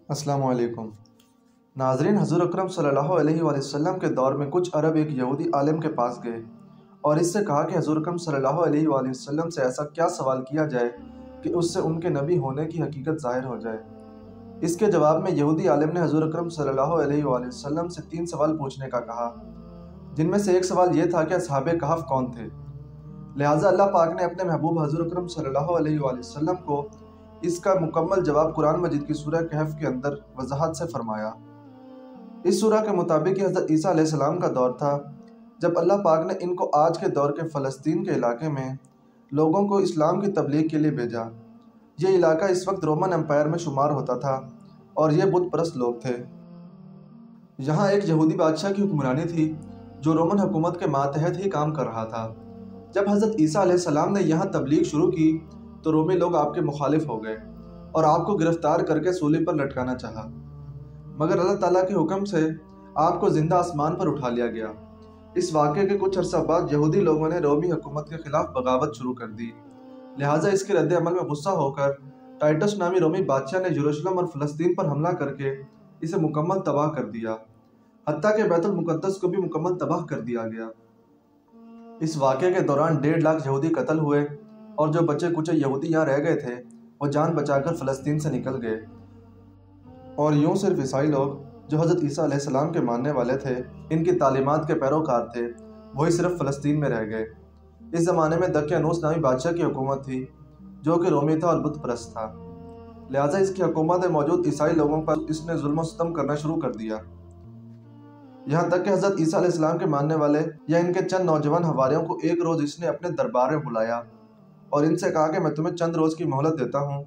अस्सलाम वालेकुम नाज़रीन। हज़ूर अकरम सल्लल्लाहु अलैहि वसल्लम के दौर में कुछ अरब एक यहूदी आलिम के पास गए और इससे कहा कि हज़ूर अकरम सल्लल्लाहु अलैहि वसल्लम से ऐसा क्या सवाल किया जाए कि उससे उनके नबी होने की हकीकत ज़ाहिर हो जाए। इसके जवाब में यहूदी आलिम ने हज़ूर अकरम सल्लल्लाहु अलैहि वसल्लम से 3 सवाल पूछने का कहा, जिनमें से एक सवाल ये था कि असहाबे कहफ कौन थे। लिहाजा अल्लाह पाक ने अपने महबूब हज़ूर अकरम सल्लल्लाहु अलैहि वसल्लम को इसका मुकम्मल जवाब कुरान मजीद की सूरह कहफ के अंदर वजाहत से फरमाया। इस सूरह के मुताबिक ये हज़रत ईसा अलैहिस्सलाम का दौर था जब अल्लाह पाक ने इनको आज के दौर के फ़लस्तीन के इलाके में लोगों को इस्लाम की तबलीग के लिए भेजा। ये इलाका इस वक्त रोमन एम्पायर में शुमार होता था और ये बुत परस्त लोग थे। यहाँ एक यहूदी बादशाह की हुक्मरानी थी जो रोमन हुकूमत के मातहत ही काम कर रहा था। जब हज़रत ईसा अलैहिस्सलाम ने यहाँ तबलीग शुरू की तो रोमी लोग आपके मुखालिफ हो गए और आपको गिरफ्तार करके सूली पर लटकाना चाहा, मगर अल्लाह ताला के हुक्म से आपको जिंदा आसमान पर उठा लिया गया। इस वाक़े के कुछ अरसा बाद यहूदी लोगों ने रोमी हुकूमत के खिलाफ बगावत शुरू कर दी। लिहाजा इसके रद्द अमल में गुस्सा होकर टाइटस नामी रोमी बादशाह ने यरूशलेम और फ़लस्तीन पर हमला करके इसे मुकम्मल तबाह कर दिया, हत्ता के बैतुल मुक़द्दस को भी मुकम्मल तबाह कर दिया गया। इस वाक़े के दौरान 1.5 लाख यहूदी कत्ल हुए और जो बचे कुचे यहूदी यहाँ रह गए थे वो जान बचाकर फ़लस्तीन से निकल गए। और यूँ सिर्फ ईसाई लोग जो हज़रत ईसा अलैहिस्सलाम के मानने वाले थे, इनकी तालीमात के पैरोकार थे, वही सिर्फ फ़लस्तीन में रह गए। इस ज़माने में दकियानूस नामी बादशाह की हुकूमत थी जो कि रोमी था और बुत परस्त था। लिहाजा इसकी हुकूमत में मौजूद ईसाई लोगों पर इसने जुल्म व सितम करना शुरू कर दिया। यहाँ तक कि हज़रत ईसा अलैहिस्सलाम के मानने वाले या इनके चंद नौजवान हवारियों को एक रोज़ इसने अपने दरबार में बुलाया और इनसे कहा कि मैं तुम्हें चंद रोज़ की मोहलत देता हूँ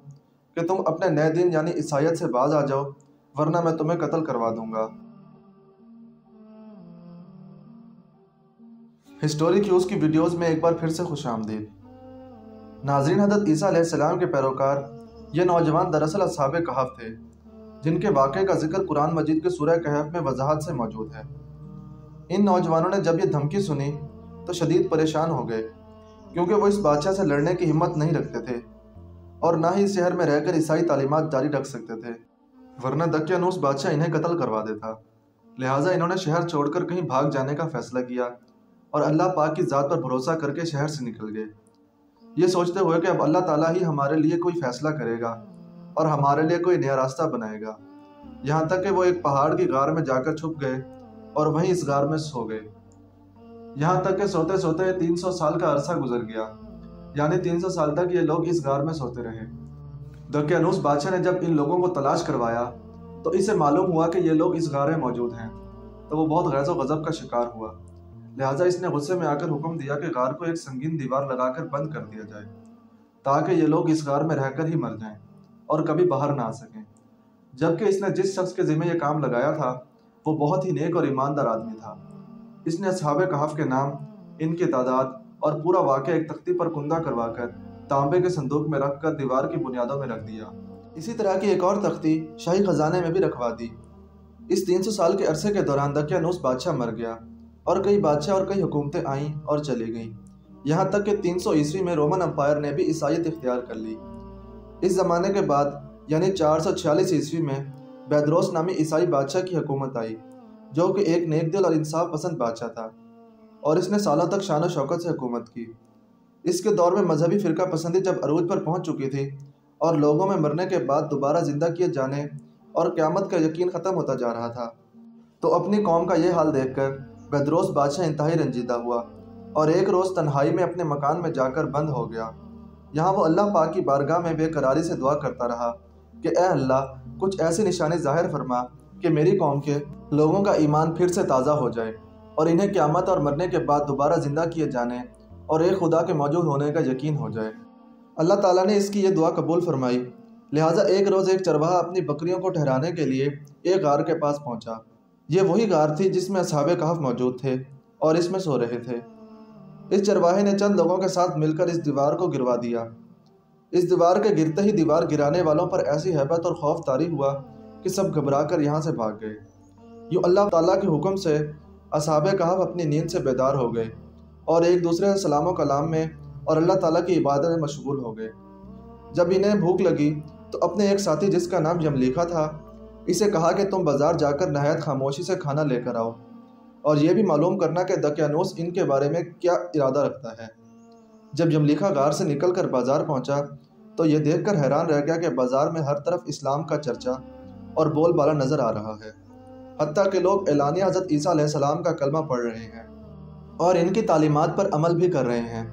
कि तुम अपने नए दिन यानी ईसाइयत से बाज आ जाओ, वरना मैं तुम्हें कत्ल करवा दूंगा। हिस्टोरी क्यूज़ की वीडियोस में एक बार फिर से खुशामदीद। नाज़रीन, हज़रत ईसा अलैहिस्सलाम के पैरोकार ये नौजवान दरअसल असहाबे कहफ थे, जिनके वाक़े का जिक्र कुरान मजीद के सूरह कहफ में वजाहत से मौजूद है। इन नौजवानों ने जब ये धमकी सुनी तो शदीद परेशान हो गए, क्योंकि वो इस बादशाह से लड़ने की हिम्मत नहीं रखते थे और ना ही शहर में रहकर ईसाई तालीमात जारी रख सकते थे, वरना दकियानूस बादशाह इन्हें कत्ल करवा देता। लिहाजा इन्होंने शहर छोड़कर कहीं भाग जाने का फैसला किया और अल्लाह पाक की ज़ात पर भरोसा करके शहर से निकल गए, ये सोचते हुए कि अब अल्लाह ताला ही हमारे लिए कोई फ़ैसला करेगा और हमारे लिए कोई नया रास्ता बनाएगा। यहाँ तक कि वो एक पहाड़ की गार में जाकर छुप गए और वहीं इस गार में सो गए। यहाँ तक कि सोते सोते 300 साल का अरसा गुजर गया, यानी 300 साल तक ये लोग इस गार में सोते रहे। दकियानूस बादशाह ने जब इन लोगों को तलाश करवाया तो इसे मालूम हुआ कि ये लोग इस गार में मौजूद हैं, तो वो बहुत गैज़ व गज़ब का शिकार हुआ। लिहाजा इसने गुस्से में आकर हुक्म दिया कि गार को एक संगीन दीवार लगाकर बंद कर दिया जाए, ताकि ये लोग इस गार में रहकर ही मर जाएं और कभी बाहर ना आ सकें। जबकि इसने जिस शख्स के ज़िम्मे ये काम लगाया था वो बहुत ही नेक और ईमानदार आदमी था। इसने असहाबे कहफ के नाम, इनकी तादाद और पूरा वाक़या एक तख्ती पर कुंदा करवाकर तांबे के संदूक में रखकर दीवार की बुनियादों में रख दिया। इसी तरह की एक और तख्ती शाही खजाने में भी रखवा दी। इस 300 साल के अरसे के दौरान दकियानूस बादशाह मर गया और कई बादशाह और कई हुकूमतें आईं और चली गईं। यहाँ तक कि 300 ईस्वी में रोमन एम्पायर ने भी ईसाइयत इख्तियार कर ली। इस ज़माने के बाद यानी 446 ईस्वी में बैदरोस नामी ईसाई बादशाह की हुकूमत आई, जो कि एक नेक दिल और इंसाफ पसंद बादशाह था और इसने सालों तक शान व शौकत से हुकूमत की। इसके दौर में मजहबी फ़िरका पसंदी जब अरूज पर पहुंच चुकी थी और लोगों में मरने के बाद दोबारा ज़िंदा किए जाने और क़यामत का यकीन ख़त्म होता जा रहा था, तो अपनी कौम का ये हाल देखकर बैदरोस बादशाह इंतहाई रंजीदा हुआ और एक रोज़ तन्हाई में अपने मकान में जाकर बंद हो गया। यहाँ वो अल्लाह पाक की बारगाह में बेकरारी से दुआ करता रहा कि ए अल्लाह, कुछ ऐसी निशानी ज़ाहिर फरमा कि मेरी कौम के लोगों का ईमान फिर से ताज़ा हो जाए और इन्हें क़यामत और मरने के बाद दोबारा ज़िंदा किए जाने और एक खुदा के मौजूद होने का यकीन हो जाए। अल्लाह ताला ने इसकी ये दुआ कबूल फरमाई। लिहाजा एक रोज़ एक चरवाहा अपनी बकरियों को ठहराने के लिए एक गार के पास पहुंचा। ये वही गार थी जिसमें असहाबे कहफ मौजूद थे और इसमें सो रहे थे। इस चरवाहे ने चंद लोगों के साथ मिलकर इस दीवार को गिरवा दिया। इस दीवार के गिरते ही दीवार गिराने वालों पर ऐसी हैबत और खौफ तारी हुआ कि सब घबरा कर यहाँ से भाग गए। यूँ अल्लाह ताला के हुक्म से असहाबे कहफ अपनी नींद से बेदार हो गए और एक दूसरे से सलाम व कलाम में और अल्लाह ताला की इबादत में मशगूल हो गए। जब इन्हें भूख लगी तो अपने एक साथी जिसका नाम यमलीखा था اسے کہا کہ تم بازار جا کر نہایت خاموشی سے کھانا لے کر آؤ اور یہ بھی معلوم کرنا کہ دقیانوس ان کے بارے میں کیا ارادہ رکھتا ہے۔ جب یملیکھا غار سے نکل کر بازار پہنچا تو یہ دیکھ کر حیران رہ گیا کہ بازار میں ہر طرف اسلام کا چرچا اور بول بالا نظر آ رہا ہے، حتیٰ کہ لوگ اعلانیہ حضرت عیسیٰ علیہ السلام کا کلمہ پڑھ رہے ہیں اور ان کی تعلیمات پر عمل بھی کر رہے ہیں۔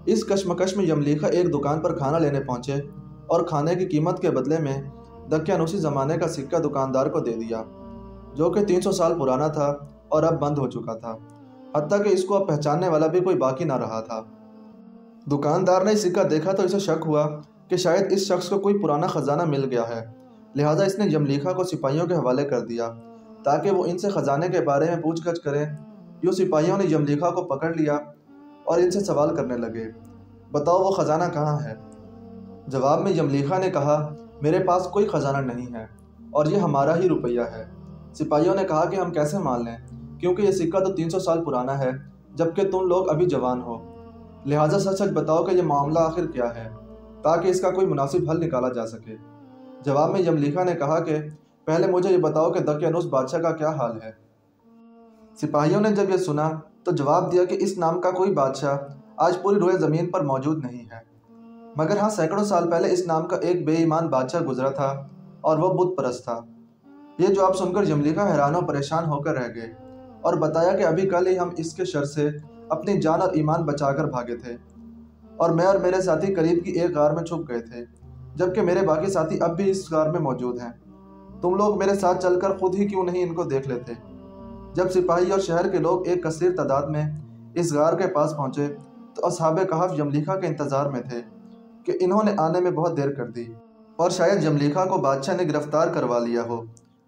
اس کشمکش میں یملیکھا ایک دکان پر کھانا لینے پہنچے اور کھانے کی قیمت کے بدلے میں دقیانوسی زمانے کا سکہ دکاندار کو دے دیا، جو کہ 300 سال پرانا تھا اور اب بند ہو چکا تھا، حتیٰ کہ اس کو اب پہچاننے والا بھی کوئی باقی نہ رہا تھا۔ دکاندار نے سکہ دیکھا تو اسے شک ہوا کہ شاید اس شخص کو کوئی پرانا خزانہ مل گیا ہے، لہٰذا اس نے یملیکھا کو سپاہیوں کے حوالے کر دیا تاکہ وہ ان سے خزانے کے بارے میں پوچھ گچھ کریں۔ یوں سپاہیوں نے یملیکھا کو پکڑ لیا اور ان سے سوال کرنے لگے، بتاؤ وہ خزانہ کہاں ہے؟ جواب میں یملیکھا نے کہا، میرے پاس کوئی خزانہ نہیں ہے اور یہ ہمارا ہی روپیہ ہے۔ سپاہیوں نے کہا کہ ہم کیسے مان لیں، کیونکہ یہ سکہ تو 300 سال پرانا ہے جبکہ تم لوگ ابھی جوان ہو، لہٰذا سچ سچ بتاؤ کہ یہ معاملہ آخر کیا ہے تاکہ اس کا کوئی مناسب حل نکالا جا سکے۔ جواب میں یملیکھا نے کہا کہ پہلے مجھے یہ بتاؤ کہ دقیانوس بادشاہ کا کیا حال ہے۔ سپاہیوں نے جب یہ سنا تو جواب دیا کہ اس نام کا کوئی بادشاہ آج پوری روئے زمین پر موجود نہیں ہے، مگر ہاں سینکڑوں سال پہلے اس نام کا ایک بے ایمان بادشاہ گزرا تھا اور وہ بت پرست تھا۔ یہ جواب سن کر یملیکھا حیران و پریشان ہو کر رہ گئے اور بتایا کہ ابھی کل ہی ہم اس کے شر سے اپنی جان اور ایمان بچا کر بھاگے تھے اور میں اور میرے ساتھی قریب کی ایک غار میں چھپ گئے تھے، جبکہ میرے باقی ساتھی اب بھی اس غار میں موجود ہیں۔ تم لوگ میرے ساتھ چل کر خود ہی کیوں نہیں ان کو دیکھ لیتے؟ جب سپاہی اور شہر کے لوگ ایک کثیر تعداد میں اس غار کے پاس پہنچے تو اصحاب کہف یملیکھا کے انتظار میں تھے کہ انہوں نے آنے میں بہت دیر کر دی اور شاید یملیکھا کو بادشاہ نے گرفتار کروا لیا ہو۔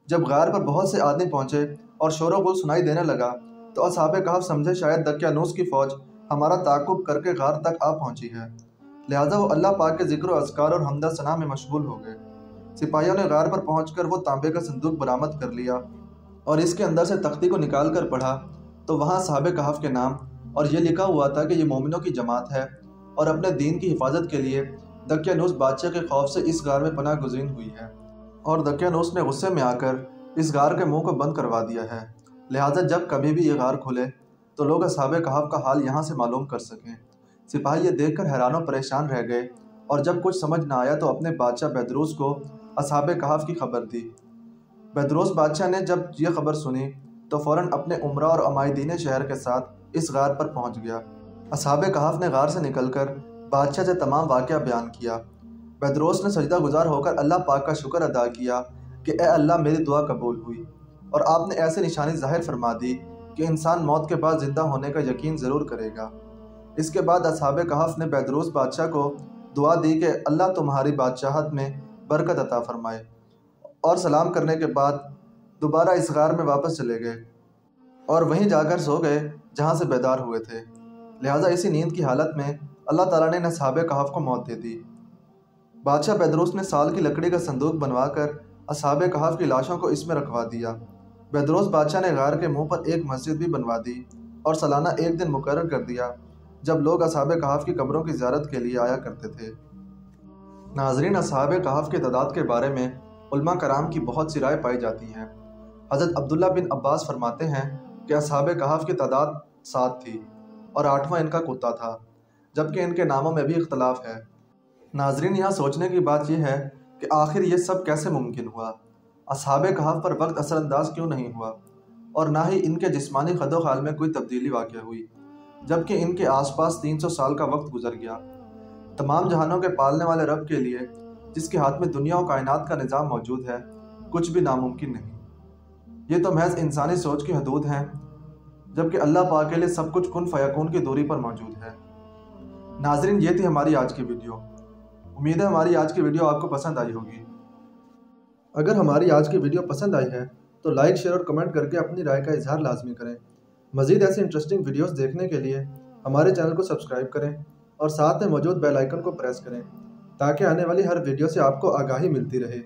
جب غار پر بہت سے آدمی پہنچے اور شور و غل سنائی دینے لگا تو اصحاب کہف سمجھے شاید دقیانوس کی فوج ہمارا تعاقب کر کے غار تک آ پہنچی ہے، لہٰذا وہ اللہ پاک کے ذکر و اذکار اور حمد و ثنا میں مشغول ہو گئے۔ سپاہیوں نے غار پر پہنچ کر وہ تانبے کا صندوق برآمد کر لیا اور اس کے اندر سے تختی کو نکال کر پڑھا تو وہاں اصحاب کہف کے نام اور یہ لکھا ہوا تھا کہ یہ مومنوں کی جماعت ہے اور اپنے دین کی حفاظت کے لیے دقیانوس بادشاہ کے خوف سے اس غار میں پناہ گزین ہوئی ہے، اور دقیانوس نے غصے میں آ کر اس غار کے منہ کو بند کروا دیا ہے، لہٰذا جب کبھی بھی یہ غار کھلے تو لوگ اصحاب کہف کا حال یہاں سے معلوم کر سکیں۔ سپاہی یہ دیکھ کر حیران و پریشان رہ گئے اور جب کچھ سمجھ نہ آیا تو اپنے بادشاہ بیدروس کو اصحاب کہف کی خبر دی۔ بیدروس بادشاہ نے جب یہ خبر سنی تو فوراً اپنے امراء اور عمائدین شہر کے ساتھ اس غار پر پہنچ گیا۔ اصحاب کہف نے غار سے نکل کر بادشاہ سے تمام واقعہ بیان کیا۔ بیدروس نے سجدہ گزار ہو کر اللہ پاک کا شکر ادا کیا کہ اے اللہ میری دعا قبول ہوئی اور آپ نے ایسے نشانی ظاہر فرما دی کہ انسان موت کے بعد زندہ ہونے کا یقین ضرور کرے گا۔ اس کے بعد اصحاب کہف نے بیدروس بادشاہ کو دعا دی کہ اللہ تمہاری بادشاہت میں برکت عطا فرمائے، اور سلام کرنے کے بعد دوبارہ اس غار میں واپس چلے گئے اور وہیں جا کر سو گئے جہاں سے بیدار ہوئے تھے، لہٰذا اسی نیند کی حالت میں اللہ تعالیٰ نے اصحاب کہف کو موت دے دی۔ بادشاہ بیدروس نے سال کی لکڑی کا صندوق بنوا کر اصحاب کہف کی لاشوں کو اس میں رکھوا دیا۔ بیدروس بادشاہ نے غار کے منہ پر ایک مسجد بھی بنوا دی اور سالانہ ایک دن مقرر کر دیا جب لوگ اصحاب کہف کی قبروں کی زیارت کے لیے آیا کرتے تھے۔ ناظرین، اصحاب کہف کے تعداد کے بارے میں علماء کرام کی بہت سی رائے پائی جاتی ہیں۔ حضرت عبداللہ بن عباس فرماتے ہیں کہ اصحاب کہف کی تعداد 7 تھی اور 8واں ان کا کتا تھا، جبکہ ان کے ناموں میں بھی اختلاف ہے۔ ناظرین، یہاں سوچنے کی بات یہ ہے کہ آخر یہ سب کیسے ممکن ہوا؟ اصحاب کہف پر وقت اثر انداز کیوں نہیں ہوا اور نہ ہی ان کے جسمانی خد و خال میں کوئی تبدیلی واقع ہوئی، جبکہ ان کے آس پاس 300 سال کا وقت گزر گیا؟ تمام جہانوں کے پالنے والے رب کے لیے، جس کے ہاتھ میں دنیا و کائنات کا نظام موجود ہے، کچھ بھی ناممکن نہیں۔ یہ تو محض انسانی سوچ کی حدود ہیں، جبکہ اللہ پاک کے لیے سب کچھ کن فیکون کی دوری پر موجود ہے۔ ناظرین، یہ تھی ہماری آج کی ویڈیو۔ امید ہے ہماری آج کی ویڈیو آپ کو پسند آئی ہوگی۔ اگر ہماری آج کی ویڈیو پسند آئی ہے تو لائک، شیئر اور کمنٹ کر کے اپنی رائے کا اظہار لازمی کریں۔ مزید ایسی انٹرسٹنگ ویڈیوز دیکھنے کے لیے ہمارے چینل کو سبسکرائب کریں اور ساتھ میں موجود بیل آئیکن کو پریس کریں تاکہ آنے والی ہر ویڈیو سے آپ کو آگاہی ملتی رہے۔